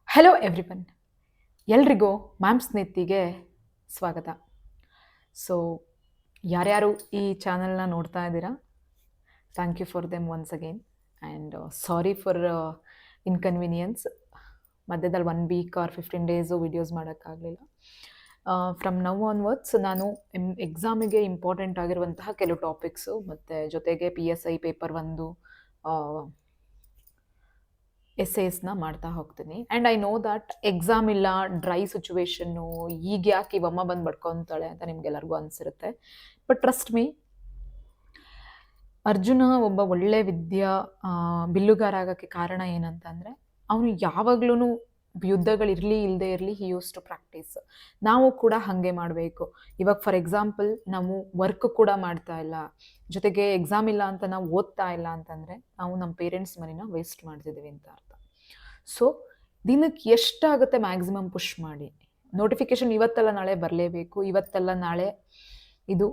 Hello everyone, ಎಲ್ರಿಗೂ ma'am ಸ್ನೇಹಿತಿಗೆ ಸ್ವಾಗತ. ಸೊ ಯಾರ್ಯಾರು ಈ ಚಾನಲ್ನ ನೋಡ್ತಾ ಇದ್ದೀರಾ, thank you for them once again and sorry for inconvenience. ಮಧ್ಯದಲ್ಲಿ 1 ವೀಕ್ ಆರ್ 15 ಡೇಸು ವಿಡಿಯೋಸ್ ಮಾಡೋಕ್ಕಾಗಲಿಲ್ಲ. ಫ್ರಮ್ ನೌ ಆನ್ವರ್ಡ್ಸ್ ನಾನು ಎಕ್ಸಾಮಿಗೆ ಇಂಪಾರ್ಟೆಂಟ್ ಆಗಿರುವಂತಹ ಕೆಲವು ಟಾಪಿಕ್ಸು ಮತ್ತು ಜೊತೆಗೆ PSI ಪೇಪರ್ 1 ಎಸ್ಸೇಸ್ನ ಮಾಡ್ತಾ ಹೋಗ್ತೀನಿ. And I know that exam ಇಲ್ಲ, ಡ್ರೈ ಸಿಚುವೇಶನ್ನು, ಈಗ ಯಾಕೆ ಇವಮ್ಮ ಬಂದು ಬಡ್ಕೊತಾಳೆ ಅಂತ ನಿಮ್ಗೆಲ್ಲರಿಗೂ ಅನಿಸಿರುತ್ತೆ. ಬಟ್ ಟ್ರಸ್ಟ್ ಮೀ, ಅರ್ಜುನ ಒಬ್ಬ ಒಳ್ಳೆ ಬಿಲ್ಲುಗಾರ ಆಗೋಕ್ಕೆ ಕಾರಣ ಏನಂತಂದರೆ, ಅವನು ಯಾವಾಗ್ಲೂ ಯುದ್ಧಗಳಿರಲಿ ಇಲ್ಲದೆ ಇರಲಿ ಹಿ ಯೂಸ್ ಟು ಪ್ರಾಕ್ಟೀಸ್. ನಾವು ಕೂಡ ಹಾಗೆ ಮಾಡಬೇಕು. ಇವಾಗ ಫಾರ್ ಎಕ್ಸಾಂಪಲ್ ನಾವು ವರ್ಕ್ ಕೂಡ ಮಾಡ್ತಾ ಇಲ್ಲ, ಜೊತೆಗೆ ಎಕ್ಸಾಮ್ ಇಲ್ಲ ಅಂತ ನಾವು ಓದ್ತಾ ಇಲ್ಲ ಅಂತಂದರೆ ನಾವು ನಮ್ಮ ಪೇರೆಂಟ್ಸ್ ಮನಿನ ವೇಸ್ಟ್ ಮಾಡ್ತಿದ್ದೀವಿ ಅಂತ ಅರ್ಥ. ಸೊ ದಿನಕ್ಕೆ ಎಷ್ಟಾಗುತ್ತೆ ಮ್ಯಾಕ್ಸಿಮಮ್ ಪುಷ್ ಮಾಡಿ. ನೋಟಿಫಿಕೇಶನ್ ಇವತ್ತೆಲ್ಲ ನಾಳೆ ಬರಲೇಬೇಕು, ಇವತ್ತೆಲ್ಲ ನಾಳೆ ಇದು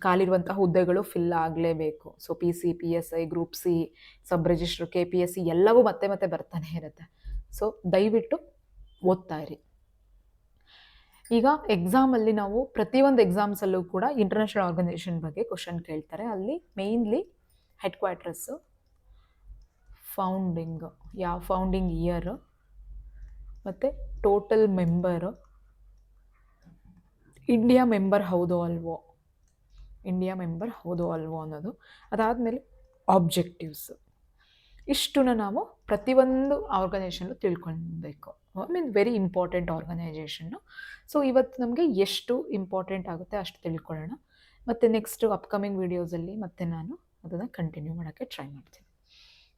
ಖಾಲಿರುವಂತಹ ಹುದ್ದೆಗಳು ಫಿಲ್ ಆಗಲೇಬೇಕು. So PC, PSI, group C, ಸಬ್ ರಿಜಿಸ್ಟ್ರ್, KPSC ಎಲ್ಲವೂ ಮತ್ತೆ ಮತ್ತೆ ಬರ್ತಾನೆ ಇರುತ್ತೆ. ಸೊ ದಯವಿಟ್ಟು ಓದ್ತಾ ಇರಿ. ಈಗ ಎಕ್ಸಾಮಲ್ಲಿ ನಾವು ಪ್ರತಿಯೊಂದು ಎಕ್ಸಾಮ್ಸಲ್ಲೂ ಕೂಡ ಇಂಟರ್ನ್ಯಾಷನಲ್ ಆರ್ಗನೈಸೇಷನ್ ಬಗ್ಗೆ ಕ್ವಶನ್ ಕೇಳ್ತಾರೆ. ಅಲ್ಲಿ mainly head quarters, founding year, ಮತ್ತು ಟೋಟಲ್ ಮೆಂಬರು, ಇಂಡಿಯಾ ಮೆಂಬರ್ ಹೌದೋ ಅಲ್ವೋ ಅನ್ನೋದು, ಅದಾದಮೇಲೆ ಆಬ್ಜೆಕ್ಟಿವ್ಸ್. ಇಷ್ಟನ್ನು ನಾವು ಪ್ರತಿಯೊಂದು ಆರ್ಗನೈಸೇಷನ್ನು ತಿಳ್ಕೊಳ್ಬೇಕು. Very important organisation. ಸೊ ಇವತ್ತು ನಮಗೆ ಎಷ್ಟು ಇಂಪಾರ್ಟೆಂಟ್ ಆಗುತ್ತೆ ಅಷ್ಟು ತಿಳ್ಕೊಳ್ಳೋಣ. ಮತ್ತು ನೆಕ್ಸ್ಟ್ ಅಪ್ಕಮಿಂಗ್ ವೀಡಿಯೋಸಲ್ಲಿ ಮತ್ತೆ ನಾನು ಅದನ್ನು ಕಂಟಿನ್ಯೂ ಮಾಡೋಕ್ಕೆ ಟ್ರೈ ಮಾಡ್ತೀನಿ.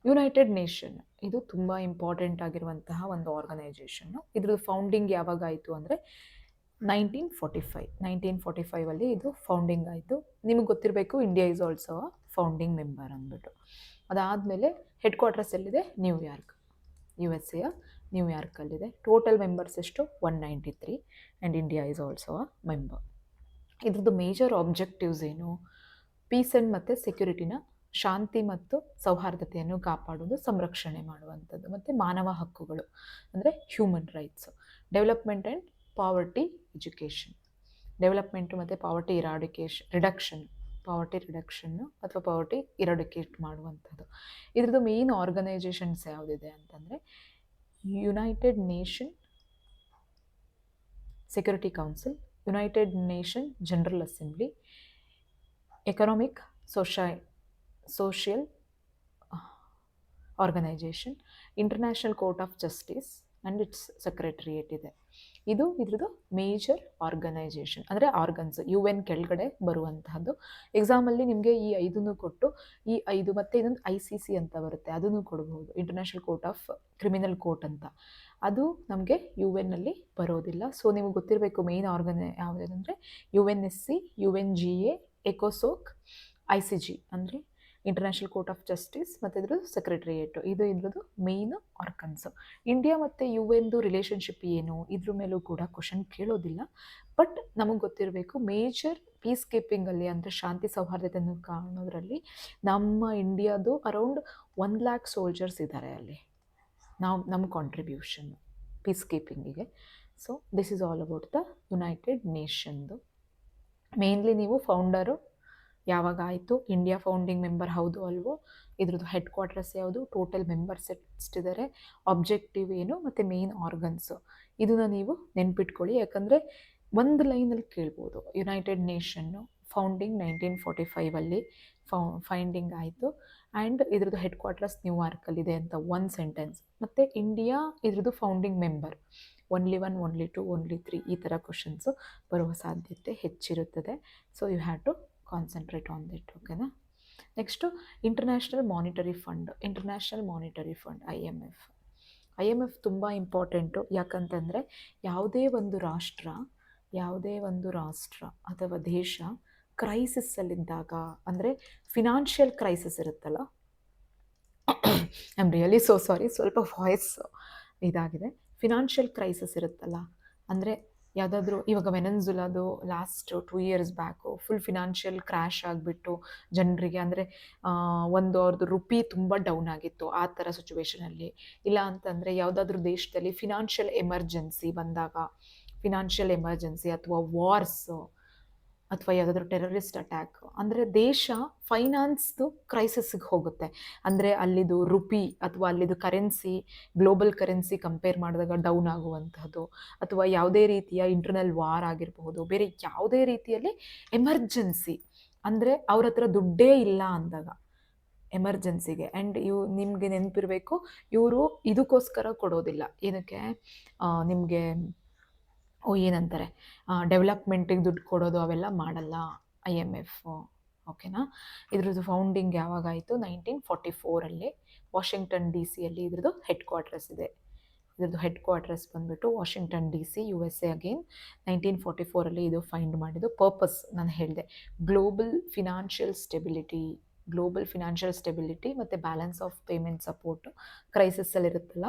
ಯುನೈಟೆಡ್ ನೇಷನ್ ಇದು ತುಂಬ ಇಂಪಾರ್ಟೆಂಟ್ ಆಗಿರುವಂತಹ ಒಂದು ಆರ್ಗನೈಸೇಷನ್ನು. ಇದ್ರದ್ದು ಫೌಂಡಿಂಗ್ ಯಾವಾಗ ಆಯಿತು ಅಂದರೆ 1945 ಇದು ಫೌಂಡಿಂಗ್ ಆಯಿತು. ನಿಮಗೆ ಗೊತ್ತಿರಬೇಕು, India is also a founding member ಅಂದ್ಬಿಟ್ಟು. ಅದಾದಮೇಲೆ ಹೆಡ್ ಕ್ವಾರ್ಟರ್ಸ್ ಎಲ್ಲಿದೆ? New York, USA ನ್ಯೂಯಾರ್ಕಲ್ಲಿದೆ. ಟೋಟಲ್ ಮೆಂಬರ್ಸ್ ಎಷ್ಟು? 193 and India is also a member. ಇದ್ರದ್ದು ಮೇಜರ್ ಆಬ್ಜೆಕ್ಟಿವ್ಸ್ ಏನು? ಪೀಸ್ ಆ್ಯಂಡ್ ಮತ್ತು ಸೆಕ್ಯುರಿಟಿನ, ಶಾಂತಿ ಮತ್ತು ಸೌಹಾರ್ದತೆಯನ್ನು ಕಾಪಾಡೋದು, ಸಂರಕ್ಷಣೆ ಮಾಡುವಂಥದ್ದು, ಮತ್ತು ಮಾನವ ಹಕ್ಕುಗಳು ಅಂದರೆ human rights, development and poverty education, development ಮತ್ತು ಪಾವರ್ಟಿ ರಿಡಕ್ಷನ್ನು ಅಥವಾ ಪಾವರ್ಟಿ ಇರಾಡಿಕೇಟ್ ಮಾಡುವಂಥದ್ದು. ಇದ್ರದ್ದು ಮೇನ್ ಆರ್ಗನೈಸೇಷನ್ಸ್ ಯಾವುದಿದೆ ಅಂತಂದರೆ United Nation security council, United Nation general assembly, economic social organisation, international court of justice and its secretariat ಇದೆ. ಇದು ಇದ್ರದ್ದು ಮೇಜರ್ ಆರ್ಗನೈಸೇಷನ್ ಅಂದರೆ ಆರ್ಗನ್ಸ್, UN ಕೆಳಗಡೆ ಬರುವಂತಹದ್ದು. ಎಕ್ಸಾಮಲ್ಲಿ ನಿಮಗೆ ಈ 5 ಕೊಟ್ಟು ಈ 5 ಮತ್ತು ಇನ್ನೊಂದು ICC ಅಂತ ಬರುತ್ತೆ, ಅದನ್ನು ಕೊಡ್ಬೋದು, international court of criminal court ಅಂತ. ಅದು ನಮಗೆ UN ಬರೋದಿಲ್ಲ. ಸೊ ನಿಮಗೆ ಗೊತ್ತಿರಬೇಕು ಮೇನ್ ಯಾವುದಂದರೆ UNSC, UNGA, ECOSOC, ICJ ಅಂದರೆ ಇಂಟರ್ನ್ಯಾಷನಲ್ ಕೋರ್ಟ್ ಆಫ್ ಜಸ್ಟಿಸ್ ಮತ್ತು ಇದ್ರದ್ದು ಸೆಕ್ರೆಟರಿಯೇಟು. ಇದು ಇದ್ರದ್ದು ಮೇಯ್ನು ಆರ್ಗನ್ಸು. ಇಂಡಿಯಾ ಮತ್ತು UN ರಿಲೇಷನ್ಶಿಪ್ ಏನು, ಇದ್ರ ಮೇಲೂ ಕೂಡ ಕ್ವಶನ್ ಕೇಳೋದಿಲ್ಲ. ಬಟ್ ನಮಗೆ ಗೊತ್ತಿರಬೇಕು ಮೇಜರ್ ಪೀಸ್ ಕೀಪಿಂಗಲ್ಲಿ ಅಂದರೆ ಶಾಂತಿ ಸೌಹಾರ್ದತೆಯನ್ನು ಕಾಣೋದ್ರಲ್ಲಿ ನಮ್ಮ ಇಂಡಿಯಾದು ಅರೌಂಡ್ 1 lakh ಸೋಲ್ಜರ್ಸ್ ಇದ್ದಾರೆ ಅಲ್ಲಿ. ನಮ್ಮ ಕಾಂಟ್ರಿಬ್ಯೂಷನ್ನು ಪೀಸ್ ಕೀಪಿಂಗಿಗೆ. So this is all about the united ನೇಷನ್ದು. ಮೇನ್ಲಿ ನೀವು ಫೌಂಡರು ಯಾವಾಗ ಆಯಿತು, ಇಂಡಿಯಾ ಫೌಂಡಿಂಗ್ ಮೆಂಬರ್ ಹೌದು ಅಲ್ವೋ, ಇದ್ರದ್ದು ಹೆಡ್ ಕ್ವಾರ್ಟರ್ಸ್ ಯಾವುದು, ಟೋಟಲ್ ಮೆಂಬರ್ಸ್ ಎಷ್ಟಿದ್ದಾರೆ, ಆಬ್ಜೆಕ್ಟಿವ್ ಏನು, ಮತ್ತು ಮೇನ್ ಆರ್ಗನ್ಸು, ಇದನ್ನು ನೀವು ನೆನ್ಪಿಟ್ಕೊಳ್ಳಿ. ಯಾಕಂದರೆ ಒಂದು ಲೈನಲ್ಲಿ ಕೇಳ್ಬೋದು. ಯುನೈಟೆಡ್ ನೇಷನ್ನು ಫೌಂಡಿಂಗ್ 1945 ಫೈಂಡಿಂಗ್ ಆಯಿತು, ಆ್ಯಂಡ್ ಇದ್ರದ್ದು ಹೆಡ್ ಕ್ವಾರ್ಟರ್ಸ್ ನ್ಯೂಯಾರ್ಕಲ್ಲಿದೆ ಅಂತ ಒಂದು ಸೆಂಟೆನ್ಸ್. ಮತ್ತು ಇಂಡಿಯಾ ಇದ್ರದ್ದು founding member, only 1, only 2, only 3 ಈ ಥರ ಕ್ವಶನ್ಸು ಬರುವ ಸಾಧ್ಯತೆ ಹೆಚ್ಚಿರುತ್ತದೆ. So you have to concentrate on that. ಓಕೆನಾ? Next international monetary fund, IMF ತುಂಬ ಇಂಪಾರ್ಟೆಂಟು. ಯಾಕಂತಂದರೆ ಯಾವುದೇ ಒಂದು ರಾಷ್ಟ್ರ ಅಥವಾ ದೇಶ ಕ್ರೈಸಿಸ್ಸಲ್ಲಿದ್ದಾಗ, ಅಂದರೆ ಫಿನಾನ್ಷಿಯಲ್ ಕ್ರೈಸಿಸ್ ಇರುತ್ತಲ್ಲ, ಐ ಆಮ್ ರಿಯಲಿ ಸಾರಿ, ಸ್ವಲ್ಪ ವಾಯ್ಸ್ ಇದಾಗಿದೆ. ಫಿನಾನ್ಷಿಯಲ್ ಕ್ರೈಸಿಸ್ ಇರುತ್ತಲ್ಲ, ಅಂದರೆ ಯಾವುದಾದ್ರೂ ಇವಾಗ ವೆನೆನ್ಜುಲಾದು last 2 years back full financial crash ಆಗಿಬಿಟ್ಟು ಜನರಿಗೆ ಅಂದರೆ ಒಂದು ಅವ್ರದ್ದು ರುಪಿ ತುಂಬ ಡೌನ್ ಆಗಿತ್ತು ಆ ಥರ ಸಿಚುವೇಷನಲ್ಲಿ, ಇಲ್ಲ ಅಂತಂದರೆ ಯಾವುದಾದ್ರೂ ದೇಶದಲ್ಲಿ ಫಿನಾನ್ಷಿಯಲ್ ಎಮರ್ಜೆನ್ಸಿ ಅಥವಾ ವಾರ್ಸು ಅಥವಾ ಯಾವುದಾದ್ರೂ ಟೆರರಿಸ್ಟ್ ಅಟ್ಯಾಕ್ ಅಂದರೆ ದೇಶ ಫೈನಾನ್ಸ್ದು ಕ್ರೈಸಿಸ್ಗೆ ಹೋಗುತ್ತೆ. ಅಂದರೆ ಅಲ್ಲಿದು ರುಪಿ ಅಥವಾ ಅಲ್ಲಿದು ಕರೆನ್ಸಿ ಗ್ಲೋಬಲ್ ಕರೆನ್ಸಿ ಕಂಪೇರ್ ಮಾಡಿದಾಗ ಡೌನ್ ಆಗುವಂಥದ್ದು, ಅಥವಾ ಯಾವುದೇ ರೀತಿಯ ಇಂಟರ್ನಲ್ ವಾರ್ ಆಗಿರಬಹುದು, ಬೇರೆ ಯಾವುದೇ ರೀತಿಯಲ್ಲಿ ಎಮರ್ಜೆನ್ಸಿ ಅಂದರೆ ಅವ್ರ ಹತ್ರ ದುಡ್ಡೇ ಇಲ್ಲ ಅಂದಾಗ ಎಮರ್ಜೆನ್ಸಿಗೆ. ಆ್ಯಂಡ್ ನಿಮಗೆ ನೆನಪಿರಬೇಕು, ಇವರು ಇದಕ್ಕೋಸ್ಕರ ಕೊಡೋದಿಲ್ಲ, ಏನಕ್ಕೆ ನಿಮಗೆ ಏನಂತಾರೆ ಡೆವಲಪ್ಮೆಂಟಿಗೆ ದುಡ್ಡು ಕೊಡೋದು ಅವೆಲ್ಲ ಮಾಡಲ್ಲ IMF. ಓಕೆನಾ. ಇದ್ರದ್ದು ಫೌಂಡಿಂಗ್ ಯಾವಾಗಾಯಿತು? 1944 ವಾಷಿಂಗ್ಟನ್ DC ಇದ್ರದ್ದು ಹೆಡ್ ಕ್ವಾರ್ಟರ್ಸ್ ಇದೆ. ಇದ್ರದ್ದು ಹೆಡ್ ಕ್ವಾರ್ಟರ್ಸ್ ಬಂದುಬಿಟ್ಟು ವಾಷಿಂಗ್ಟನ್ DC, USA. ಅಗೇನ್ 1944 ಇದು ಫೈಂಡ್ ಮಾಡಿದ್ದು. ಪರ್ಪಸ್ ನಾನು ಹೇಳಿದೆ, ಗ್ಲೋಬಲ್ ಫಿನಾನ್ಷಿಯಲ್ ಸ್ಟೆಬಿಲಿಟಿ ಮತ್ತು ಬ್ಯಾಲೆನ್ಸ್ ಆಫ್ ಪೇಮೆಂಟ್ ಸಪೋರ್ಟ್ ಕ್ರೈಸಿಸಲ್ಲಿರುತ್ತಲ್ಲ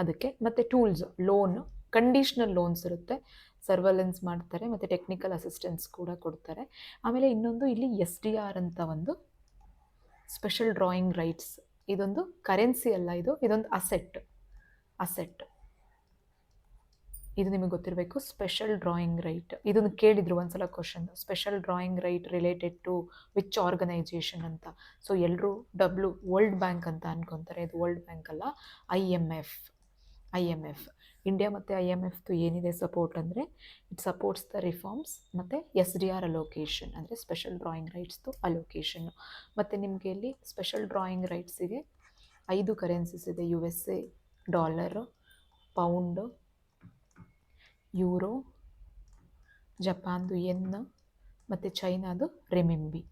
ಅದಕ್ಕೆ. ಮತ್ತು ಟೂಲ್ಸ್, ಲೋನ್, ಕಂಡೀಷ್ನಲ್ ಲೋನ್ಸ್ ಇರುತ್ತೆ, ಸರ್ವಲೆನ್ಸ್ ಮಾಡ್ತಾರೆ, ಮತ್ತು ಟೆಕ್ನಿಕಲ್ ಅಸಿಸ್ಟೆನ್ಸ್ ಕೂಡ ಕೊಡ್ತಾರೆ. ಆಮೇಲೆ ಇನ್ನೊಂದು ಇಲ್ಲಿ SDR ಅಂತ ಒಂದು ಸ್ಪೆಷಲ್ ಡ್ರಾಯಿಂಗ್ ರೈಟ್ಸ್, ಇದೊಂದು ಕರೆನ್ಸಿ ಅಲ್ಲ, ಇದೊಂದು ಅಸೆಟ್. ಇದು ನಿಮಗೆ ಗೊತ್ತಿರಬೇಕು, ಸ್ಪೆಷಲ್ ಡ್ರಾಯಿಂಗ್ ರೈಟ್. ಇದನ್ನು ಕೇಳಿದ್ರು ಒಂದ್ಸಲ question, special drawing right related to which organisation ಅಂತ. ಸೊ ಎಲ್ಲರೂ ವರ್ಲ್ಡ್ ಬ್ಯಾಂಕ್ ಅಂತ ಅನ್ಕೊತಾರೆ, ಇದು ವರ್ಲ್ಡ್ ಬ್ಯಾಂಕ್ ಅಲ್ಲ, IMF. ಇಂಡಿಯಾ ಮತ್ತು IMFದು ಏನಿದೆ ಸಪೋರ್ಟ್ ಅಂದರೆ, ಇಟ್ ಸಪೋರ್ಟ್ಸ್ ದ ರಿಫಾರ್ಮ್ಸ್ ಮತ್ತು SDR ಅಲೋಕೇಶನ್ ಅಂದರೆ ಸ್ಪೆಷಲ್ ಡ್ರಾಯಿಂಗ್ ರೈಟ್ಸ್ದು ಅಲೋಕೇಶನ್ನು. ಮತ್ತು ನಿಮಗೆ ಇಲ್ಲಿ ಸ್ಪೆಷಲ್ ಡ್ರಾಯಿಂಗ್ ರೈಟ್ಸಿಗೆ 5 ಕರೆನ್ಸೀಸ್ ಇದೆ: USA ಡಾಲರು, ಪೌಂಡು, ಯೂರೋ, ಜಪಾನ್ದು ಯೆನ್ ಮತ್ತು ಚೈನಾದು ರೆಮಿಂಬಿ.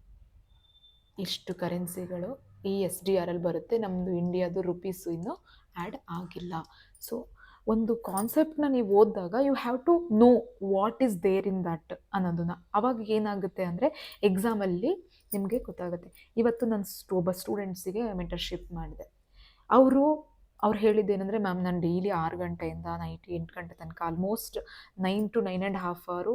ಇಷ್ಟು ಕರೆನ್ಸಿಗಳು ಈ SDR ಬರುತ್ತೆ. ನಮ್ಮದು ಇಂಡಿಯಾದು ರುಪೀಸು ಇನ್ನೂ ಆ್ಯಡ್ ಆಗಿಲ್ಲ. ಸೊ ಒಂದು ಕಾನ್ಸೆಪ್ಟ್ನ ನೀವು ಓದಿದಾಗ you have to know what is there in that ಅನ್ನೋದನ್ನ. ಅವಾಗ ಏನಾಗುತ್ತೆ ಅಂದರೆ ಎಕ್ಸಾಮಲ್ಲಿ ನಿಮಗೆ ಗೊತ್ತಾಗುತ್ತೆ. ಇವತ್ತು ನಾನು ಒಬ್ಬ ಸ್ಟೂಡೆಂಟ್ಸಿಗೆ ಮೆಂಟರ್ಶಿಪ್ ಮಾಡಿದೆ. ಅವ್ರು ಹೇಳಿದ್ದೇನೆಂದರೆ, ಮ್ಯಾಮ್ ನಾನು ಡೈಲಿ 6 ಗಂಟೆಯಿಂದ ನೈಟ್ 8 ಗಂಟೆ ತನಕ ಆಲ್ಮೋಸ್ಟ್ 9 to 9.5 ಅವರು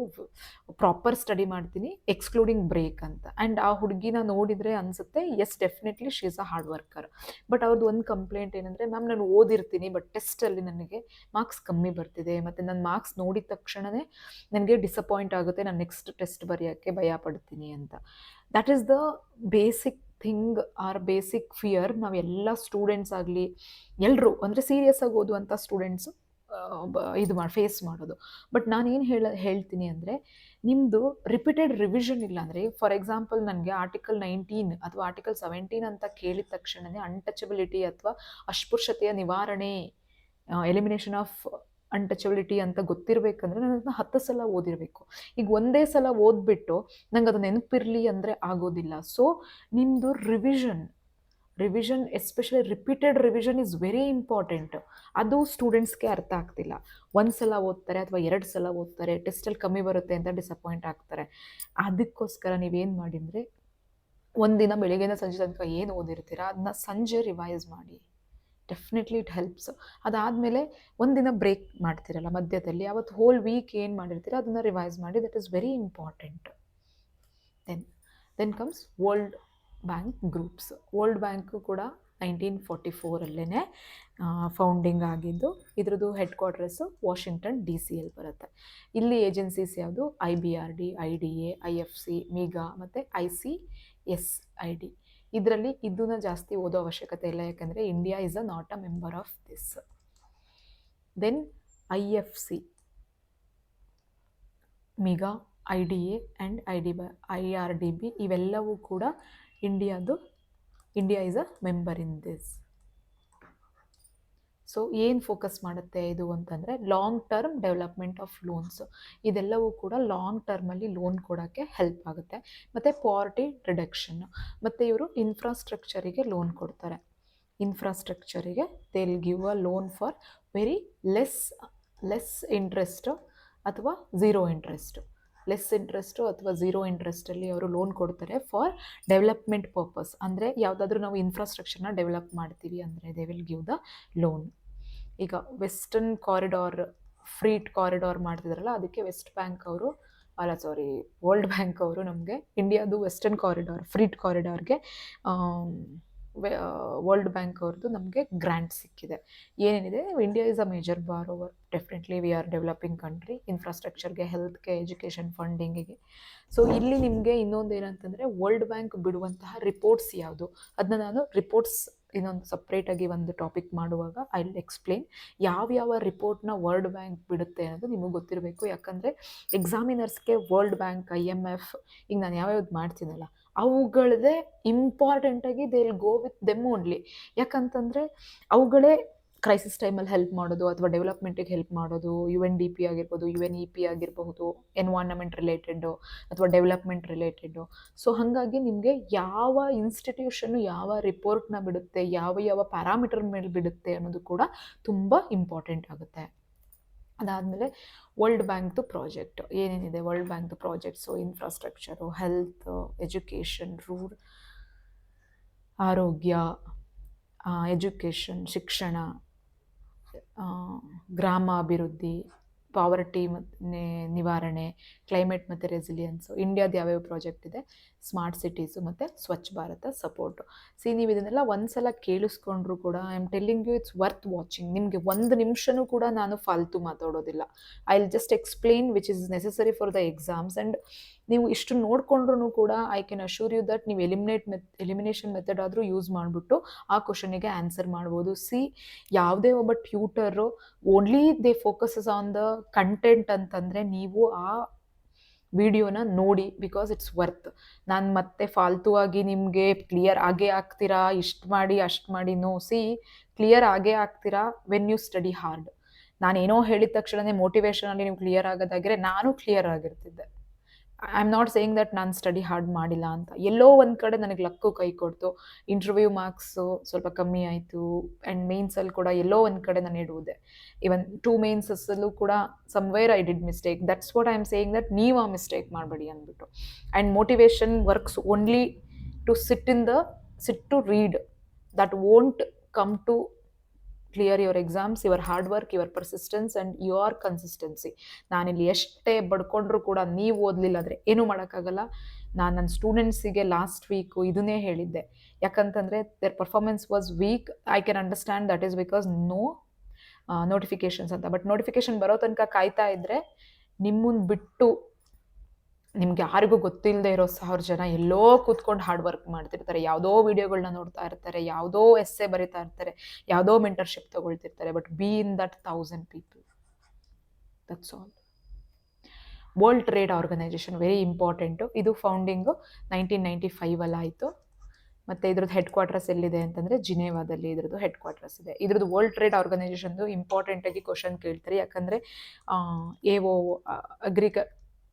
ಪ್ರಾಪರ್ ಸ್ಟಡಿ ಮಾಡ್ತೀನಿ, ಎಕ್ಸ್ಕ್ಲೂಡಿಂಗ್ ಬ್ರೇಕ್ ಅಂತ. ಆ್ಯಂಡ್ ಆ ಹುಡುಗಿನ ನೋಡಿದರೆ ಅನಿಸುತ್ತೆ, yes definitely she is a hard worker. But ಅವ್ರದ್ದು ಒಂದು ಕಂಪ್ಲೇಂಟ್ ಏನಂದರೆ, ಮ್ಯಾಮ್ ನಾನು ಓದಿರ್ತೀನಿ ಬಟ್ ಟೆಸ್ಟಲ್ಲಿ ನನಗೆ ಮಾರ್ಕ್ಸ್ ಕಮ್ಮಿ ಬರ್ತಿದೆ, ಮತ್ತು ನನ್ನ ಮಾರ್ಕ್ಸ್ ನೋಡಿದ ತಕ್ಷಣವೇ ನನಗೆ ಡಿಸಪಾಯಿಂಟ್ ಆಗುತ್ತೆ, ನಾನು ನೆಕ್ಸ್ಟ್ ಟೆಸ್ಟ್ ಬರೆಯೋಕ್ಕೆ ಭಯ ಪಡ್ತೀನಿ ಅಂತ. That is the basic thing R basic fear ನಾವೆಲ್ಲ ಸ್ಟೂಡೆಂಟ್ಸ್ ಆಗಲಿ ಎಲ್ಲರೂ ಅಂದರೆ ಸೀರಿಯಸ್ ಆಗಿ ಓದುವಂಥ ಸ್ಟೂಡೆಂಟ್ಸು ಫೇಸ್ ಮಾಡೋದು. ಬಟ್ ನಾನೇನು ಹೇಳ್ತೀನಿ ಅಂದರೆ, ನಿಮ್ಮದು ರಿಪೀಟೆಡ್ ರಿವಿಷನ್ ಇಲ್ಲ ಅಂದರೆ, ಫಾರ್ ಎಕ್ಸಾಂಪಲ್ ನನಗೆ ಆರ್ಟಿಕಲ್ 19 ಅಥವಾ ಆರ್ಟಿಕಲ್ 17 ಅಂತ ಕೇಳಿದ ತಕ್ಷಣವೇ ಅನ್ಟಚಬಿಲಿಟಿ ಅಥವಾ ಅಸ್ಪೃಶ್ಯತೆಯ ನಿವಾರಣೆ, ಎಲಿಮಿನೇಷನ್ ಆಫ್ ಅನ್ಟಚಬಿಲಿಟಿ ಅಂತ ಗೊತ್ತಿರಬೇಕಂದ್ರೆ ನಾನು ಅದನ್ನ 10 ಸಲ ಓದಿರಬೇಕು. ಈಗ ಒಂದೇ ಸಲ ಓದ್ಬಿಟ್ಟು ನಂಗೆ ಅದು ನೆನಪಿರಲಿ ಅಂದರೆ ಆಗೋದಿಲ್ಲ. ಸೊ ನಿಮ್ಮದು revision especially repeated revision is very important. ಅದು ಸ್ಟೂಡೆಂಟ್ಸ್ಗೆ ಅರ್ಥ ಆಗ್ತಿಲ್ಲ. ಒಂದು ಸಲ ಓದ್ತಾರೆ ಅಥವಾ 2 ಸಲ ಓದ್ತಾರೆ, ಟೆಸ್ಟಲ್ಲಿ ಕಮ್ಮಿ ಬರುತ್ತೆ ಅಂತ ಡಿಸಪಾಯಿಂಟ್ ಆಗ್ತಾರೆ. ಅದಕ್ಕೋಸ್ಕರ ನೀವೇನು ಮಾಡಿ ಅಂದರೆ, ಒಂದಿನ ಬೆಳಿಗ್ಗೆಯಿಂದ ಸಂಜೆ ತನಕ ಏನು ಓದಿರ್ತೀರ ಅದನ್ನ ಸಂಜೆ ರಿವೈಸ್ ಮಾಡಿ. Definitely it helps. ಅದಾದಮೇಲೆ ಒಂದಿನ ಬ್ರೇಕ್ ಮಾಡ್ತಿರಲ್ಲ ಮಧ್ಯದಲ್ಲಿ, ಅವತ್ತು ಹೋಲ್ ವೀಕ್ ಏನು ಮಾಡಿರ್ತೀರ ಅದನ್ನು ರಿವೈಸ್ ಮಾಡಿ. That is very important. Then comes World Bank groups. World Bank ಕೂಡ 1944 ಫೌಂಡಿಂಗ್ ಆಗಿದ್ದು. ಇದ್ರದ್ದು ಹೆಡ್ ಕ್ವಾರ್ಟರ್ಸು ವಾಷಿಂಗ್ಟನ್ DC ಬರುತ್ತೆ. ಇಲ್ಲಿ ಏಜೆನ್ಸೀಸ್ ಯಾವುದು? IBRD, IDA, IFC, MIGA ಮತ್ತು ICSID. ಇದರಲ್ಲಿ ಇದನ್ನ ಜಾಸ್ತಿ ಓದೋ ಅವಶ್ಯಕತೆ ಇಲ್ಲ, ಯಾಕಂದರೆ India is not a member of this. Then IFC, MIGA, IDA and IRDB ಇವೆಲ್ಲವೂ ಕೂಡ India is a member in this. So ಏನು ಫೋಕಸ್ ಮಾಡುತ್ತೆ ಇದು ಅಂತಂದರೆ, long term development of loans. ಇದೆಲ್ಲವೂ ಕೂಡ ಲಾಂಗ್ ಟರ್ಮಲ್ಲಿ ಲೋನ್ ಕೊಡೋಕ್ಕೆ ಹೆಲ್ಪ್ ಆಗುತ್ತೆ. ಮತ್ತು ಪಾವರ್ಟಿ ರಿಡಕ್ಷನ್ನು. ಮತ್ತು ಇವರು ಇನ್ಫ್ರಾಸ್ಟ್ರಕ್ಚರಿಗೆ ಲೋನ್ ಕೊಡ್ತಾರೆ. ಇನ್ಫ್ರಾಸ್ಟ್ರಕ್ಚರಿಗೆ they will give a loan for very less interest ಅಥವಾ ಝೀರೋ ಇಂಟ್ರೆಸ್ಟ್. ಲೆಸ್ ಇಂಟ್ರೆಸ್ಟು ಅಥವಾ ಝೀರೋ ಇಂಟ್ರೆಸ್ಟಲ್ಲಿ ಅವರು ಲೋನ್ ಕೊಡ್ತಾರೆ ಫಾರ್ ಡೆವಲಪ್ಮೆಂಟ್ ಪರ್ಪಸ್. ಅಂದರೆ ಯಾವುದಾದ್ರೂ ನಾವು ಇನ್ಫ್ರಾಸ್ಟ್ರಕ್ಚರ್ನ ಡೆವಲಪ್ ಮಾಡ್ತೀವಿ ಅಂದರೆ they will give the loan. ಈಗ ವೆಸ್ಟರ್ನ್ ಕಾರಿಡಾರ್ ಫ್ರೀಟ್ ಕಾರಿಡಾರ್ ಮಾಡ್ತಿದ್ರಲ್ಲ, ಅದಕ್ಕೆ ವೆಸ್ಟ್ ಬ್ಯಾಂಕ್ ಅವರು, ಅಲ್ಲ ಸಾರಿ, ವರ್ಲ್ಡ್ ಬ್ಯಾಂಕ್ ಅವರು ನಮಗೆ ಇಂಡಿಯಾದು ವೆಸ್ಟರ್ನ್ ಕಾರಿಡಾರ್, ಫ್ರೀಟ್ ಕಾರಿಡಾರ್ಗೆ ವರ್ಲ್ಡ್ ಬ್ಯಾಂಕ್ ಅವ್ರದ್ದು ನಮಗೆ ಗ್ರ್ಯಾಂಟ್ ಸಿಕ್ಕಿದೆ. ಏನೇನಿದೆ, India is a major borrower, definitely we are developing country, ಇನ್ಫ್ರಾಸ್ಟ್ರಕ್ಚರ್ಗೆ, ಹೆಲ್ತ್ಗೆ, ಎಜುಕೇಷನ್ ಫಂಡಿಂಗಿಗೆ. ಸೊ ಇಲ್ಲಿ ನಿಮಗೆ ಇನ್ನೊಂದು ಏನಂತಂದರೆ, ವರ್ಲ್ಡ್ ಬ್ಯಾಂಕ್ ಬಿಡುವಂತಹ ರಿಪೋರ್ಟ್ಸ್ ಯಾವುದು, ಅದನ್ನ ನಾನು ರಿಪೋರ್ಟ್ಸ್ ಇನ್ನೊಂದು ಸಪ್ರೇಟಾಗಿ ಒಂದು ಟಾಪಿಕ್ ಮಾಡುವಾಗ ಐ ವಿಲ್ ಎಕ್ಸ್ಪ್ಲೇನ್ ಯಾವ ರಿಪೋರ್ಟ್ನ ವರ್ಲ್ಡ್ ಬ್ಯಾಂಕ್ ಬಿಡುತ್ತೆ ಅನ್ನೋದು ನಿಮಗೆ ಗೊತ್ತಿರಬೇಕು. ಯಾಕಂದರೆ ಎಕ್ಸಾಮಿನರ್ಸ್ಗೆ ವರ್ಲ್ಡ್ ಬ್ಯಾಂಕ್, IMF, ಈಗ ನಾನು ಯಾವ್ಯಾವ್ದು ಮಾಡ್ತೀನಲ್ಲ ಅವುಗಳದೇ ಇಂಪಾರ್ಟೆಂಟಾಗಿ they will go with them only. ಯಾಕಂತಂದರೆ ಅವುಗಳೇ ಕ್ರೈಸಿಸ್ ಟೈಮಲ್ಲಿ ಹೆಲ್ಪ್ ಮಾಡೋದು, ಅಥವಾ ಡೆವಲಪ್ಮೆಂಟಿಗೆ ಹೆಲ್ಪ್ ಮಾಡೋದು, UNDP ಆಗಿರ್ಬೋದು, UNEP ಆಗಿರಬಹುದು, ಎನ್ವೈರ್ನಮೆಂಟ್ ರಿಲೇಟೆಡ್ಡು ಅಥವಾ ಡೆವಲಪ್ಮೆಂಟ್ ರಿಲೇಟೆಡ್ಡು. ಸೊ ಹಾಗಾಗಿ ನಿಮಗೆ ಯಾವ ಇನ್ಸ್ಟಿಟ್ಯೂಷನ್ನು ಯಾವ ರಿಪೋರ್ಟ್ನ ಬಿಡುತ್ತೆ, ಯಾವ ಪ್ಯಾರಾಮೀಟರ್ ಮೇಲೆ ಬಿಡುತ್ತೆ ಅನ್ನೋದು ಕೂಡ ತುಂಬ ಇಂಪಾರ್ಟೆಂಟ್ ಆಗುತ್ತೆ. ಅದಾದಮೇಲೆ ವರ್ಲ್ಡ್ ಬ್ಯಾಂಕ್ದು ಪ್ರಾಜೆಕ್ಟ್ ಏನೇನಿದೆ, ವರ್ಲ್ಡ್ ಬ್ಯಾಂಕ್ದು ಪ್ರಾಜೆಕ್ಟ್ಸು, ಇನ್ಫ್ರಾಸ್ಟ್ರಕ್ಚರು, ಹೆಲ್ತ್, ಎಜುಕೇಷನ್, ಆರೋಗ್ಯ, ಎಜುಕೇಷನ್, ಶಿಕ್ಷಣ, ಗ್ರಾಮ ಅಭಿವೃದ್ಧಿ, ಪಾವರ್ಟಿ ನಿವಾರಣೆ, ಕ್ಲೈಮೇಟ್ ಮತ್ತು ರೆಸಿಲಿಯನ್ಸು, ಇಂಡಿಯಾದ ಯಾವ್ಯಾವ ಪ್ರಾಜೆಕ್ಟ್ ಇದೆ, ಸ್ಮಾರ್ಟ್ ಸಿಟೀಸು ಮತ್ತು ಸ್ವಚ್ಛ ಭಾರತ ಸಪೋರ್ಟು. ನೀವು ಇದನ್ನೆಲ್ಲ ಒಂದ್ಸಲ ಕೇಳಿಸ್ಕೊಂಡ್ರು ಕೂಡ I am telling you it's worth watching. ನಿಮಗೆ ಒಂದು ನಿಮಿಷನೂ ಕೂಡ ನಾನು ಫಾಲ್ತು ಮಾತಾಡೋದಿಲ್ಲ. I will just explain which is necessary for the exams. And ನೀವು ಇಷ್ಟು ನೋಡ್ಕೊಂಡ್ರೂ ಕೂಡ I can assure you that ನೀವು ಎಲಿಮಿನೇಷನ್ ಮೆಥಡ್ ಆದರೂ ಯೂಸ್ ಮಾಡಿಬಿಟ್ಟು ಆ ಕ್ವಶನಿಗೆ ಆನ್ಸರ್ ಮಾಡ್ಬೋದು. ಯಾವುದೇ ಒಬ್ಬ tutor only they focuses on the content ಅಂತಂದರೆ ನೀವು ಆ ವಿಡಿಯೋನ ನೋಡಿ, ಬಿಕಾಸ್ ಇಟ್ಸ್ ವರ್ತ್. ನಾನು ಮತ್ತೆ ಫಾಲ್ತುವಾಗಿ ನಿಮಗೆ ಕ್ಲಿಯರ್ ಆಗೇ ಆಗ್ತೀರಾ, ಇಷ್ಟು ಮಾಡಿ ಅಷ್ಟು ಮಾಡಿ, ನೋ, ಕ್ಲಿಯರ್ ಆಗೇ ಆಗ್ತೀರಾ ವೆನ್ ಯು ಸ್ಟಡಿ ಹಾರ್ಡ್. ನಾನೇನೋ ಹೇಳಿದ ತಕ್ಷಣವೇ ಮೋಟಿವೇಶನಲ್ಲಿ ನೀವು ಕ್ಲಿಯರ್ ಆಗೋದಾಗಿದ್ರೆ ನಾನು ಕ್ಲಿಯರ್ ಆಗಿರ್ತಿದ್ದೆ. I am not saying that ನಾನು ಸ್ಟಡಿ ಹಾರ್ಡ್ ಮಾಡಿಲ್ಲ ಅಂತ. ಎಲ್ಲೋ ಒಂದು ಕಡೆ ನನಗೆ ಲಕ್ಕು ಕೈ ಕೊಡ್ತು, ಇಂಟರ್ವ್ಯೂ ಮಾರ್ಕ್ಸು ಸ್ವಲ್ಪ ಕಮ್ಮಿ ಆಯಿತು, ಆ್ಯಂಡ್ ಮೇನ್ಸಲ್ಲಿ ಕೂಡ ಎಲ್ಲೋ ಒಂದು ಕಡೆ ನಾನು ಇಡುವುದೆ. ಈವನ್ 2 ಮೇನ್ಸಸ್ಸಲ್ಲೂ ಕೂಡ somewhere I did mistake. That's what I am saying that ನೀವು ಆ ಮಿಸ್ಟೇಕ್ ಮಾಡಬೇಡಿ ಅಂದ್ಬಿಟ್ಟು. And motivation works only to sit to read, that won't come to clear your exams, your hard work, your persistence and your consistency. ನಾನಿಲ್ಲಿ ಎಷ್ಟೇ ಬಡ್ಕೊಂಡ್ರೂ ಕೂಡ ನೀವು ಓದಲಿಲ್ಲ ಅಂದರೆ ಏನೂ ಮಾಡೋಕ್ಕಾಗಲ್ಲ. ನಾನು ನನ್ನ ಸ್ಟೂಡೆಂಟ್ಸಿಗೆ ಲಾಸ್ಟ್ ವೀಕು ಇದನ್ನೇ ಹೇಳಿದ್ದೆ. ಯಾಕಂತಂದರೆ their performance was weak. I can understand that is because no notifications ಅಂತ. ಬಟ್ ನೋಟಿಫಿಕೇಷನ್ ಬರೋ ತನಕ ಕಾಯ್ತಾ ಇದ್ದರೆ ನಿಮ್ಮನ್ನು ಬಿಟ್ಟು ನಿಮ್ಗೆ ಯಾರಿಗೂ ಗೊತ್ತಿಲ್ಲದೆ ಇರೋ 1000 ಜನ ಎಲ್ಲೋ ಕೂತ್ಕೊಂಡು ಹಾರ್ಡ್ ವರ್ಕ್ ಮಾಡ್ತಿರ್ತಾರೆ, ಯಾವುದೋ ವಿಡಿಯೋಗಳನ್ನ ನೋಡ್ತಾ ಇರ್ತಾರೆ, ಯಾವುದೋ ಎಸ್ಸೆ ಬರಿತಾ ಇರ್ತಾರೆ, ಯಾವುದೋ ಮೆಂಟರ್ಶಿಪ್ ತಗೊಳ್ತಿರ್ತಾರೆ. But be in that 1000 people, that's all. World trade organization very important. ಇದು ಫೌಂಡಿಂಗು 1995 ಆಯಿತು. ಮತ್ತು ಇದ್ರದ್ದು ಹೆಡ್ ಕ್ವಾರ್ಟರ್ಸ್ ಎಲ್ಲಿದೆ ಅಂತಂದರೆ ಜಿನೇವಾದಲ್ಲಿ ಇದ್ರದ್ದು ಹೆಡ್ ಕ್ವಾರ್ಟರ್ಸ್ ಇದೆ. ಇದ್ರದ್ದು ವರ್ಲ್ಡ್ ಟ್ರೇಡ್ ಆರ್ಗನೈಜೇಷನ್ದು ಇಂಪಾರ್ಟೆಂಟಾಗಿ ಕ್ವಶನ್ ಕೇಳ್ತಾರೆ. ಯಾಕಂದರೆ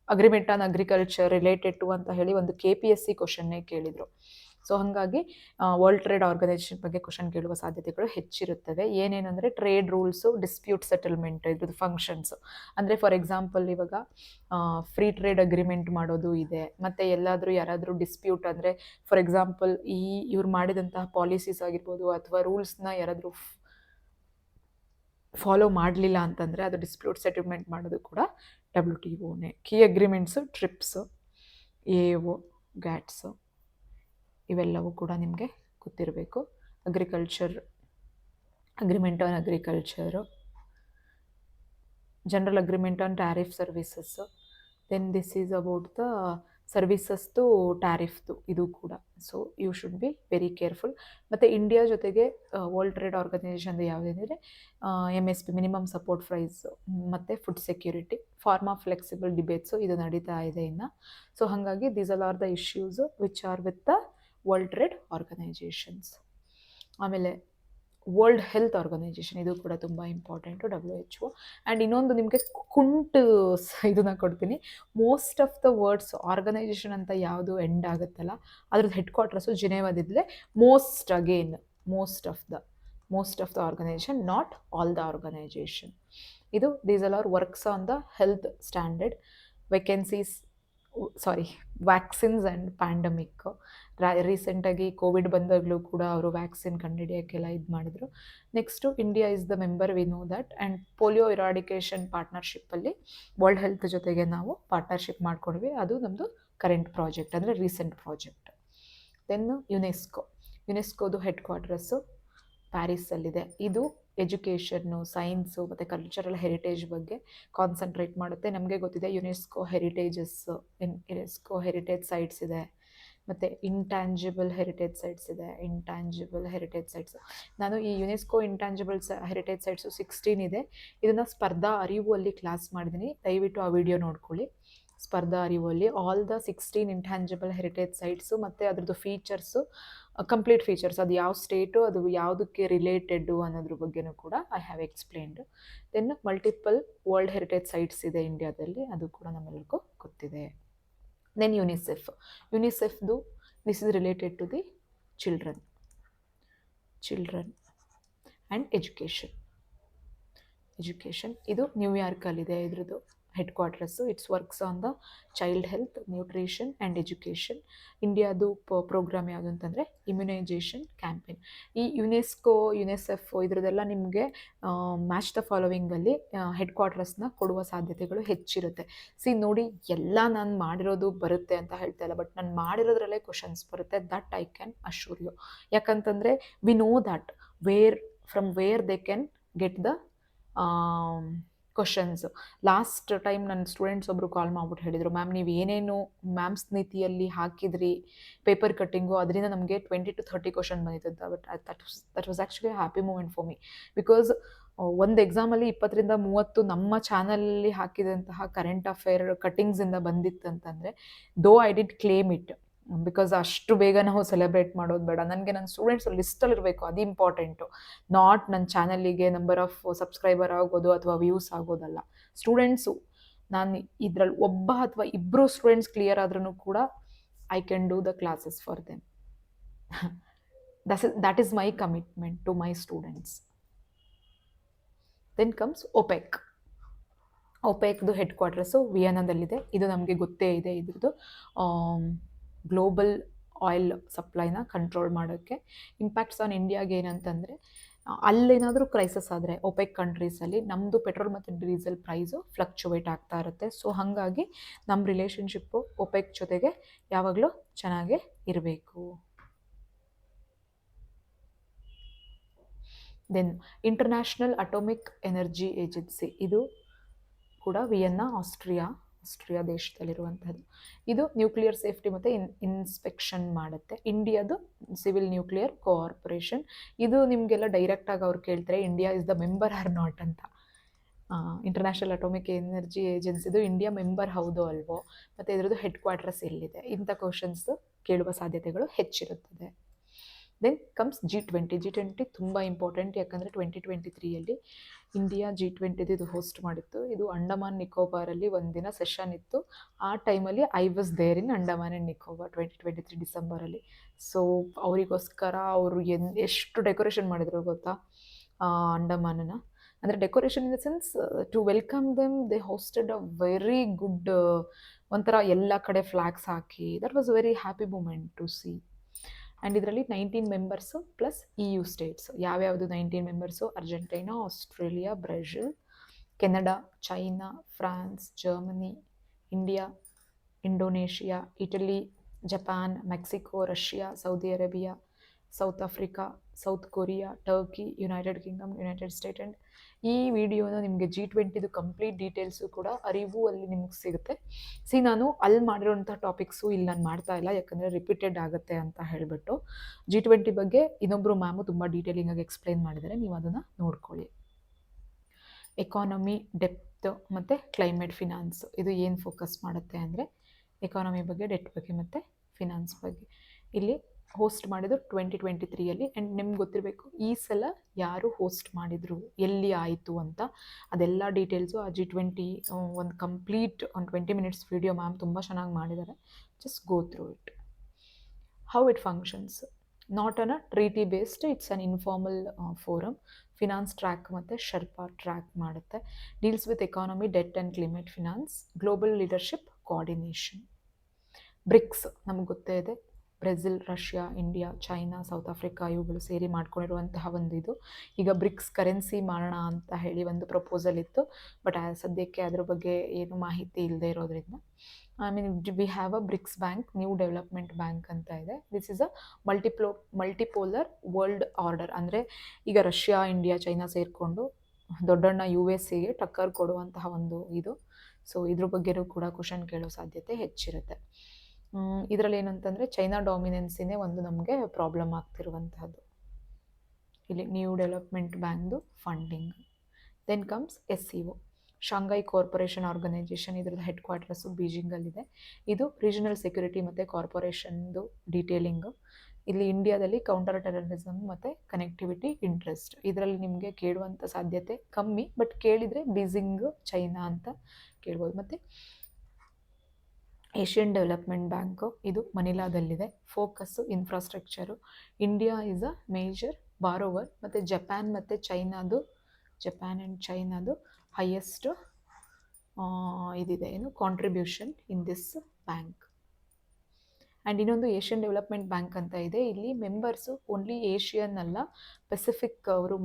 agreement on agriculture related to ಅಂತ ಹೇಳಿ ಒಂದು KPSC ಕ್ವಶನ್ನೇ ಕೇಳಿದರು. ಸೊ ಹಾಗಾಗಿ ವರ್ಲ್ಡ್ ಟ್ರೇಡ್ ಆರ್ಗನೈಜೇಷನ್ ಬಗ್ಗೆ ಕ್ವಶನ್ ಕೇಳುವ ಸಾಧ್ಯತೆಗಳು ಹೆಚ್ಚಿರುತ್ತವೆ. ಏನೇನೆಂದರೆ ಟ್ರೇಡ್ ರೂಲ್ಸು, ಡಿಸ್ಪ್ಯೂಟ್ ಸೆಟಲ್ಮೆಂಟ್, ಇದ್ರದ್ದು ಫಂಕ್ಷನ್ಸು. ಅಂದರೆ ಫಾರ್ ಎಕ್ಸಾಂಪಲ್ ಇವಾಗ ಫ್ರೀ ಟ್ರೇಡ್ ಅಗ್ರಿಮೆಂಟ್ ಮಾಡೋದು ಇದೆ. ಮತ್ತು ಯಾರಾದರೂ ಡಿಸ್ಪ್ಯೂಟ್ ಅಂದರೆ ಫಾರ್ ಎಕ್ಸಾಂಪಲ್ ಇವ್ರು ಮಾಡಿದಂತಹ ಪಾಲಿಸೀಸ್ ಆಗಿರ್ಬೋದು ಅಥವಾ ರೂಲ್ಸ್ನ ಯಾರಾದರೂ ಫಾಲೋ ಮಾಡಲಿಲ್ಲ ಅಂತಂದರೆ ಅದು ಡಿಸ್ಪ್ಯೂಟ್ ಸೆಟಲ್ಮೆಂಟ್ ಮಾಡೋದು ಕೂಡ WTOನೇ. Key agreements, TRIPS, AO, GATS ಇವೆಲ್ಲವೂ ಕೂಡ ನಿಮಗೆ ಗೊತ್ತಿರಬೇಕು. Agreement on agriculture, general agreement on tariff services, then this is about the ಸರ್ವಿಸಸ್ದು ಟ್ಯಾರಿಫ್ದು ಇದು ಕೂಡ. So you should be very careful. ಮತ್ತು ಇಂಡಿಯಾ ಜೊತೆಗೆ ವರ್ಲ್ಡ್ ಟ್ರೇಡ್ ಆರ್ಗನೈಜೇಷನ್ದು ಯಾವುದೇನಿದೆ, MSP ಮಿನಿಮಮ್ ಸಪೋರ್ಟ್ ಪ್ರೈಸು, ಮತ್ತು food security, pharma flexible debates ಇದು ನಡೀತಾ ಇದೆ ಇನ್ನು. ಸೊ ಹಾಗಾಗಿ these are the issues which are with the world trade organisations. ಆಮೇಲೆ ವರ್ಲ್ಡ್ ಹೆಲ್ತ್ ಆರ್ಗನೈಜೇಷನ್ ಇದು ಕೂಡ ತುಂಬ ಇಂಪಾರ್ಟೆಂಟು, WHO. ಆ್ಯಂಡ್ ಇನ್ನೊಂದು ನಿಮಗೆ ಇದನ್ನು ಕೊಡ್ತೀನಿ. Most of the world's organization ಅಂತ ಯಾವುದು ಎಂಡ್ ಆಗುತ್ತಲ್ಲ ಅದ್ರದ್ದು ಹೆಡ್ ಕ್ವಾರ್ಟರ್ಸು ಜಿನೇವಾದಿದ್ದರೆ most of the organization, not all the organization. ಇದು these are works on the health standard, vacancies sorry vaccines and pandemic. ರೀಸೆಂಟಾಗಿ ಕೋವಿಡ್ ಬಂದಾಗಲೂ ಕೂಡ ಅವರು ವ್ಯಾಕ್ಸಿನ್ ಕಂಡುಹಿಡಿಯೋಕ್ಕೆಲ್ಲ ಇದು ಮಾಡಿದ್ರು. Next India is the member, we know that. And polio eradication ಪಾರ್ಟ್ನರ್ಶಿಪ್ಪಲ್ಲಿ world health ಜೊತೆಗೆ ನಾವು ಪಾರ್ಟ್ನರ್ಶಿಪ್ ಮಾಡ್ಕೊಂಡ್ವಿ. ಅದು ನಮ್ಮದು ಕರೆಂಟ್ ಪ್ರಾಜೆಕ್ಟ್, ಅಂದರೆ ರೀಸೆಂಟ್ ಪ್ರಾಜೆಕ್ಟ್. ದೆನ್ ಯುನೆಸ್ಕೋದು ಹೆಡ್ ಕ್ವಾರ್ಟರ್ಸು ಪ್ಯಾರಿಸಲ್ಲಿದೆ. ಇದು ಎಜುಕೇಷನ್ನು, ಸೈನ್ಸು ಮತ್ತು ಕಲ್ಚರಲ್ ಹೆರಿಟೇಜ್ ಬಗ್ಗೆ ಕಾನ್ಸಂಟ್ರೇಟ್ ಮಾಡುತ್ತೆ. ನಮಗೆ ಗೊತ್ತಿದೆ ಯುನೆಸ್ಕೋ ಹೆರಿಟೇಜ್ ಸೈಟ್ಸ್ ಇದೆ, ಮತ್ತು ಇಂಟ್ಯಾಂಜಿಬಲ್ ಹೆರಿಟೇಜ್ ಸೈಟ್ಸ್. ನಾನು ಈ ಯುನೆಸ್ಕೋ ಹೆರಿಟೇಜ್ ಸೈಟ್ಸು 16 ಇದೆ. ಇದನ್ನು ಸ್ಪರ್ಧಾ ಅರಿವು ಅಲ್ಲಿ ಕ್ಲಾಸ್ ಮಾಡಿದ್ದೀನಿ, ದಯವಿಟ್ಟು ಆ ವಿಡಿಯೋ ನೋಡ್ಕೊಳ್ಳಿ. ಸ್ಪರ್ಧಾ ಅರಿವಲ್ಲಿ all the 16 intangible heritage sites ಮತ್ತು ಅದ್ರದ್ದು ಫೀಚರ್ಸು, ಕಂಪ್ಲೀಟ್ ಫೀಚರ್ಸ್, ಅದು ಯಾವ ಸ್ಟೇಟು, ಅದು ಯಾವುದಕ್ಕೆ ರಿಲೇಟೆಡ್ಡು ಅನ್ನೋದ್ರ ಬಗ್ಗೆನೂ ಕೂಡ I have explained. Then multiple world heritage sites ಇದೆ ಇಂಡಿಯಾದಲ್ಲಿ, ಅದು ಕೂಡ ನಮ್ಮೆಲ್ಲರಿಗೂ ಗೊತ್ತಿದೆ. ದೆನ್ ಯುನಿಸೆಫ್ದು this is related to the children and education. ಇದು ನ್ಯೂಯಾರ್ಕಲ್ಲಿದೆ ಇದ್ರದ್ದು headquarters. It's works on the child health, nutrition and education. ಇಂಡಿಯಾದು ಪ್ರೋಗ್ರಾಮ್ ಯಾವುದು ಅಂತಂದರೆ ಇಮ್ಯುನೈಜೇಷನ್ ಕ್ಯಾಂಪೇನ್. ಈ ಯುನೆಸೆಫ್ ಇದ್ರದ್ದೆಲ್ಲ ನಿಮಗೆ ಮ್ಯಾಚ್ ದ ಫಾಲೋವಿಂಗಲ್ಲಿ ಹೆಡ್ ಕ್ವಾರ್ಟರ್ಸ್ನ ಕೊಡುವ ಸಾಧ್ಯತೆಗಳು ಹೆಚ್ಚಿರುತ್ತೆ. ನೋಡಿ, ಎಲ್ಲ ನಾನು ಮಾಡಿರೋದು ಬರುತ್ತೆ ಅಂತ ಹೇಳ್ತಾ ಇಲ್ಲ, ಬಟ್ ನಾನು ಮಾಡಿರೋದ್ರಲ್ಲೇ ಕ್ವಶನ್ಸ್ ಬರುತ್ತೆ, that I can assure you. ಯಾಕಂತಂದರೆ we know that from where they can get the questions. Last time ನನ್ನ ಸ್ಟೂಡೆಂಟ್ಸ್ ಒಬ್ಬರು ಕಾಲ್ ಮಾಡ್ಬಿಟ್ಟು ಹೇಳಿದರು, ಮ್ಯಾಮ್ ನೀವು ಏನೇನು ಮ್ಯಾಮ್ಸ್ ನೀತಿಯಲ್ಲಿ ಹಾಕಿದ್ರಿ ಪೇಪರ್ ಕಟ್ಟಿಂಗು, ಅದರಿಂದ ನಮಗೆ 20 to 30 ಕ್ವಶನ್ ಬಂದಿತ್ತು. But that was actually happy moment for me, because ಒಂದು ಎಕ್ಸಾಮಲ್ಲಿ 20 ರಿಂದ 30 ನಮ್ಮ ಚಾನಲಲ್ಲಿ ಹಾಕಿದಂತಹ ಕರೆಂಟ್ ಅಫೇರ್ ಕಟ್ಟಿಂಗ್ಸಿಂದ ಬಂದಿತ್ತಂತಂದರೆ, though I did claim it, because ಅಷ್ಟು ಬೇಗ ನಾವು ಸೆಲೆಬ್ರೇಟ್ ಮಾಡೋದು ಬೇಡ. ನನಗೆ ನನ್ನ ಸ್ಟೂಡೆಂಟ್ಸ್ ಲಿಸ್ಟಲ್ಲಿ ಇರಬೇಕು, ಅದು ಇಂಪಾರ್ಟೆಂಟು. ನಾಟ್ ನನ್ನ ಚಾನಲ್ಲಿಗೆ ನಂಬರ್ ಆಫ್ ಸಬ್ಸ್ಕ್ರೈಬರ್ ಆಗೋದು ಅಥವಾ ವ್ಯೂಸ್ ಆಗೋದಲ್ಲ. ಸ್ಟೂಡೆಂಟ್ಸು, ನಾನು ಇದರಲ್ಲಿ ಒಬ್ಬ ಅಥವಾ ಇಬ್ಬರು ಸ್ಟೂಡೆಂಟ್ಸ್ ಕ್ಲಿಯರ್ ಆದ್ರೂ ಕೂಡ I can do the classes for them. that is my commitment to my students. Then comes OPECದು ಹೆಡ್ ಕ್ವಾರ್ಟರ್ಸು ವಿಯೆನಾದಲ್ಲಿದೆ. ಇದು ನಮಗೆ ಗೊತ್ತೇ ಇದೆ. ಇದ್ರದ್ದು ಗ್ಲೋಬಲ್ ಆಯಿಲ್ ಸಪ್ಲೈನ ಕಂಟ್ರೋಲ್ ಮಾಡೋಕ್ಕೆ. ಇಂಪ್ಯಾಕ್ಟ್ಸ್ ಆನ್ ಇಂಡಿಯಾಗೆ ಏನಂತಂದರೆ, ಅಲ್ಲೇನಾದರೂ ಕ್ರೈಸಿಸ್ ಆದರೆ OPEC ಕಂಟ್ರೀಸಲ್ಲಿ ನಮ್ಮದು ಪೆಟ್ರೋಲ್ ಮತ್ತು ಡೀಸೆಲ್ ಪ್ರೈಸು ಫ್ಲಕ್ಚುವೇಟ್ ಆಗ್ತಾ ಇರುತ್ತೆ. ಸೊ ಹಾಗಾಗಿ ನಮ್ಮ ರಿಲೇಷನ್ಶಿಪ್ಪು OPEC ಜೊತೆಗೆ ಯಾವಾಗಲೂ ಚೆನ್ನಾಗೇ ಇರಬೇಕು. Then International atomic Energy Agency, ಇದು ಕೂಡ ವಿಯೆನ್ನಾ, ಆಸ್ಟ್ರಿಯಾ ದೇಶದಲ್ಲಿರುವಂಥದ್ದು. ಇದು ನ್ಯೂಕ್ಲಿಯರ್ ಸೇಫ್ಟಿ ಮತ್ತು ಇನ್ಸ್ಪೆಕ್ಷನ್ ಮಾಡುತ್ತೆ. ಇಂಡಿಯಾದು ಸಿವಿಲ್ ನ್ಯೂಕ್ಲಿಯರ್ ಕೋಆರ್ಪೊರೇಷನ್. ಇದು ನಿಮಗೆಲ್ಲ ಡೈರೆಕ್ಟಾಗಿ ಅವ್ರು ಕೇಳ್ತಾರೆ, India is the member or not ಅಂತ. ಇಂಟರ್ನ್ಯಾಷನಲ್ ಅಟೋಮಿಕ್ ಎನರ್ಜಿ ಏಜೆನ್ಸಿದು ಇಂಡಿಯಾ ಮೆಂಬರ್ ಹೌದೋ ಅಲ್ವೋ, ಮತ್ತು ಇದರದ್ದು ಹೆಡ್ ಕ್ವಾರ್ಟರ್ಸ್ ಎಲ್ಲಿದೆ, ಇಂಥ ಕ್ವಶನ್ಸ್ ಕೇಳುವ ಸಾಧ್ಯತೆಗಳು ಹೆಚ್ಚಿರುತ್ತದೆ. ದೆನ್ ಕಮ್ಸ್ G20 ತುಂಬ ಇಂಪಾರ್ಟೆಂಟ್, ಯಾಕಂದರೆ 2023ಯಲ್ಲಿ ಇಂಡಿಯಾ G20 ಇದು ಹೋಸ್ಟ್ ಮಾಡಿತ್ತು. ಇದು ಅಂಡಮಾನ್ ನಿಕೋಬಾರಲ್ಲಿ ಒಂದಿನ ಸೆಷನ್ ಇತ್ತು. ಆ ಟೈಮಲ್ಲಿ I was there in Andaman and Nicobar 2023 ಡಿಸೆಂಬರಲ್ಲಿ. ಸೊ ಅವರಿಗೋಸ್ಕರ ಅವರು ಎಷ್ಟು ಡೆಕೋರೇಷನ್ ಮಾಡಿದ್ರು ಗೊತ್ತಾ ಅಂಡಮಾನನ್ನು. ಅಂದರೆ decoration in the sense to welcome them, they hosted a very good, ಒಂಥರ ಎಲ್ಲ ಕಡೆ ಫ್ಲಾಗ್ಸ್ ಹಾಕಿ, that was very happy moment to see. And ಇದರಲ್ಲಿ 19 ಮೆಂಬರ್ಸು ಪ್ಲಸ್ EU ಸ್ಟೇಟ್ಸ್. ಯಾವ್ಯಾವುದು 19 members? Argentina, Australia, Brazil, Canada, China, France, Germany, India, Indonesia, Italy, Japan, Mexico, Russia, Saudi Arabia, south Africa, south Korea, Turkey, United Kingdom, United state. And ಈ ವಿಡಿಯೋನ ನಿಮಗೆ G20 complete details ಕೂಡ ಅರಿವು ಅಲ್ಲಿ ನಿಮಗೆ ಸಿಗುತ್ತೆ. ನಾನು ಅಲ್ಲಿ ಮಾಡಿರೋಂಥ ಟಾಪಿಕ್ಸು ಇಲ್ಲಿ ನಾನು ಮಾಡ್ತಾ ಇಲ್ಲ, ಯಾಕಂದರೆ ರಿಪೀಟೆಡ್ ಆಗುತ್ತೆ ಅಂತ ಹೇಳಿಬಿಟ್ಟು. G20 ಬಗ್ಗೆ ಇನ್ನೊಬ್ಬರು ಮ್ಯಾಮು ತುಂಬ ಡೀಟೇಲಿಂಗಾಗಿ ಎಕ್ಸ್ಪ್ಲೈನ್ ಮಾಡಿದ್ದಾರೆ, ನೀವು ಅದನ್ನು ನೋಡ್ಕೊಳ್ಳಿ. ಎಕಾನಮಿ, ಡೆಪ್ತ್ ಮತ್ತು ಕ್ಲೈಮೇಟ್ ಫಿನಾನ್ಸ್, ಇದು ಏನು ಫೋಕಸ್ ಮಾಡುತ್ತೆ ಅಂದರೆ ಎಕಾನಮಿ ಬಗ್ಗೆ, ಡೆಟ್ ಬಗ್ಗೆ ಮತ್ತು ಫಿನಾನ್ಸ್ ಬಗ್ಗೆ. ಇಲ್ಲಿ ಹೋಸ್ಟ್ ಮಾಡಿದ್ರು 2023ಯಲ್ಲಿ. ಆ್ಯಂಡ್ ನಿಮ್ಗೆ ಗೊತ್ತಿರಬೇಕು ಈ ಸಲ ಯಾರು ಹೋಸ್ಟ್ ಮಾಡಿದರು, ಎಲ್ಲಿ ಆಯಿತು ಅಂತ, ಅದೆಲ್ಲ ಡೀಟೇಲ್ಸು ಆ G20 ಒಂದು ಕಂಪ್ಲೀಟ್ 20 ಮಿನಿಟ್ಸ್ ವಿಡಿಯೋ ಮ್ಯಾಮ್ ತುಂಬ ಚೆನ್ನಾಗಿ ಮಾಡಿದ್ದಾರೆ. Just go through it. How it functions, not on a treaty based, it's an informal forum. Finance track ಮತ್ತು ಶರ್ಪಾ ಟ್ರ್ಯಾಕ್ ಮಾಡುತ್ತೆ. Deals with economy, debt and climate finance, global leadership coordination. BRICS ನಮ್ಗೆ ಗೊತ್ತೇ ಇದೆ, Brazil, Russia, India, China, South Africa ಇವುಗಳು ಸೇರಿ ಮಾಡ್ಕೊಂಡಿರುವಂತಹ ಒಂದು ಇದು. ಈಗ ಬ್ರಿಕ್ಸ್ ಕರೆನ್ಸಿ ಮಾಡೋಣ ಅಂತ ಹೇಳಿ ಒಂದು ಪ್ರಪೋಸಲ್ ಇತ್ತು, ಬಟ್ ಸದ್ಯಕ್ಕೆ ಅದ್ರ ಬಗ್ಗೆ ಏನು ಮಾಹಿತಿ ಇಲ್ಲದೆ ಇರೋದ್ರಿಂದ I mean we have a BRICS bank, new development bank ಅಂತ ಇದೆ. This is a multipolar world order. ಅಂದರೆ ಈಗ ರಷ್ಯಾ, ಇಂಡಿಯಾ, ಚೈನಾ ಸೇರಿಕೊಂಡು ದೊಡ್ಡಣ್ಣ USA ಟಕ್ಕರ್ ಕೊಡುವಂತಹ ಒಂದು ಇದು. ಸೊ ಇದ್ರ ಬಗ್ಗೆನೂ ಕೂಡ ಕ್ವಶನ್ ಕೇಳೋ ಸಾಧ್ಯತೆ ಹೆಚ್ಚಿರುತ್ತೆ. ಇದರಲ್ಲಿ ಏನಂತಂದರೆ ಚೈನಾ ಡಾಮಿನೆನ್ಸಿನೇ ಒಂದು ನಮಗೆ ಪ್ರಾಬ್ಲಮ್ ಆಗ್ತಿರುವಂತಹದ್ದು. ಇಲ್ಲಿ ನ್ಯೂ ಡೆವಲಪ್ಮೆಂಟ್ ಬ್ಯಾಂಕ್ದು funding. Then comes SCO, Shanghai cooperation organisation. ಇದ್ರದ್ದು ಹೆಡ್ ಕ್ವಾರ್ಟರ್ಸು ಬೀಜಿಂಗಲ್ಲಿದೆ. ಇದು ರೀಜನಲ್ ಸೆಕ್ಯೂರಿಟಿ ಮತ್ತು ಕಾರ್ಪೊರೇಷನ್ದು ಡೀಟೇಲಿಂಗು. ಇಲ್ಲಿ ಇಂಡಿಯಾದಲ್ಲಿ ಕೌಂಟರ್ ಟೆರರಿಸಮ್ ಮತ್ತು ಕನೆಕ್ಟಿವಿಟಿ ಇಂಟ್ರೆಸ್ಟ್. ಇದರಲ್ಲಿ ನಿಮಗೆ ಕೇಳುವಂಥ ಸಾಧ್ಯತೆ ಕಮ್ಮಿ, ಬಟ್ ಕೇಳಿದರೆ ಬೀಜಿಂಗ್ ಚೈನಾ ಅಂತ ಕೇಳ್ಬೋದು. ಮತ್ತು ಏಷ್ಯನ್ ಡೆವಲಪ್ಮೆಂಟ್ ಬ್ಯಾಂಕು, ಇದು ಮನಿಲಾದಲ್ಲಿದೆ. Focus infrastructure. India is a major borrower. ಮತ್ತು ಜಪಾನ್ ಆ್ಯಂಡ್ ಚೈನಾದು ಹೈಯೆಸ್ಟ್ ಇದಿದೆ, ಏನು contribution in this bank. And ಇನ್ನೊಂದು ಏಷ್ಯನ್ ಡೆವಲಪ್ಮೆಂಟ್ ಬ್ಯಾಂಕ್ ಅಂತ ಇದೆ. ಇಲ್ಲಿ ಮೆಂಬರ್ಸು ಓನ್ಲಿ ಏಷ್ಯನ್ ಅಲ್ಲ, ಪೆಸಿಫಿಕ್ ಅವರು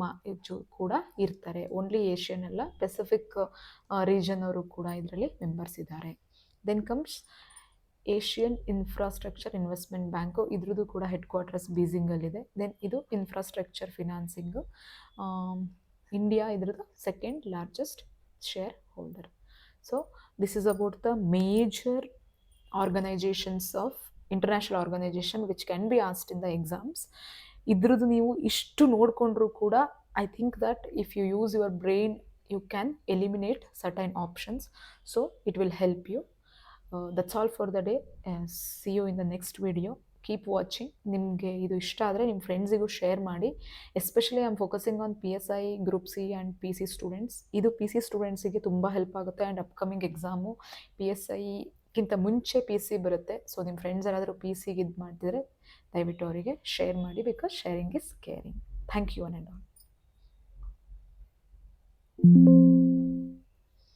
ಕೂಡ ಇರ್ತಾರೆ. ಓನ್ಲಿ ಏಷ್ಯನ್ ಅಲ್ಲ, ಪೆಸಿಫಿಕ್ ರೀಜನ್ ಅವರು ಕೂಡ ಇದರಲ್ಲಿ ಮೆಂಬರ್ಸ್ ಇದ್ದಾರೆ. Then comes Asian infrastructure investment bank. ಇದ್ರದ್ದು ಕೂಡ ಹೆಡ್ ಕ್ವಾರ್ಟರ್ಸ್ ಬೀಜಿಂಗಲ್ಲಿದೆ. ದೆನ್ ಇದು ಇನ್ಫ್ರಾಸ್ಟ್ರಕ್ಚರ್ ಫಿನಾನ್ಸಿಂಗು. ಇಂಡಿಯಾ ಇದ್ರದ್ದು second largest share holder. So this is about the major organisations of international organisation which can be asked in the exams. ಇದ್ರದ್ದು ನೀವು ಇಷ್ಟು ನೋಡಿಕೊಂಡ್ರೂ ಕೂಡ I think that if you use your brain you can eliminate certain options. So it will help you. That's all for the day. See you in the next video. Keep watching. ನಿಮಗೆ ಇದು ಇಷ್ಟ ಆದರೆ ನಿಮ್ಮ ಫ್ರೆಂಡ್ಸಿಗೂ share ಮಾಡಿ. Especially I am focusing on PSI, group C and PC students. ಇದು PC ಸ್ಟೂಡೆಂಟ್ಸಿಗೆ ತುಂಬ help ಆಗುತ್ತೆ. And upcoming exam PSIಗಿಂತ ಮುಂಚೆ PC ಬರುತ್ತೆ. ಸೊ ನಿಮ್ಮ ಫ್ರೆಂಡ್ಸ್ ಯಾರಾದರೂ PCಗೆ ಇದು ಮಾಡ್ತಿದ್ರೆ ದಯವಿಟ್ಟು ಅವರಿಗೆ ಶೇರ್ ಮಾಡಿ, because sharing is caring. Thank you one and all.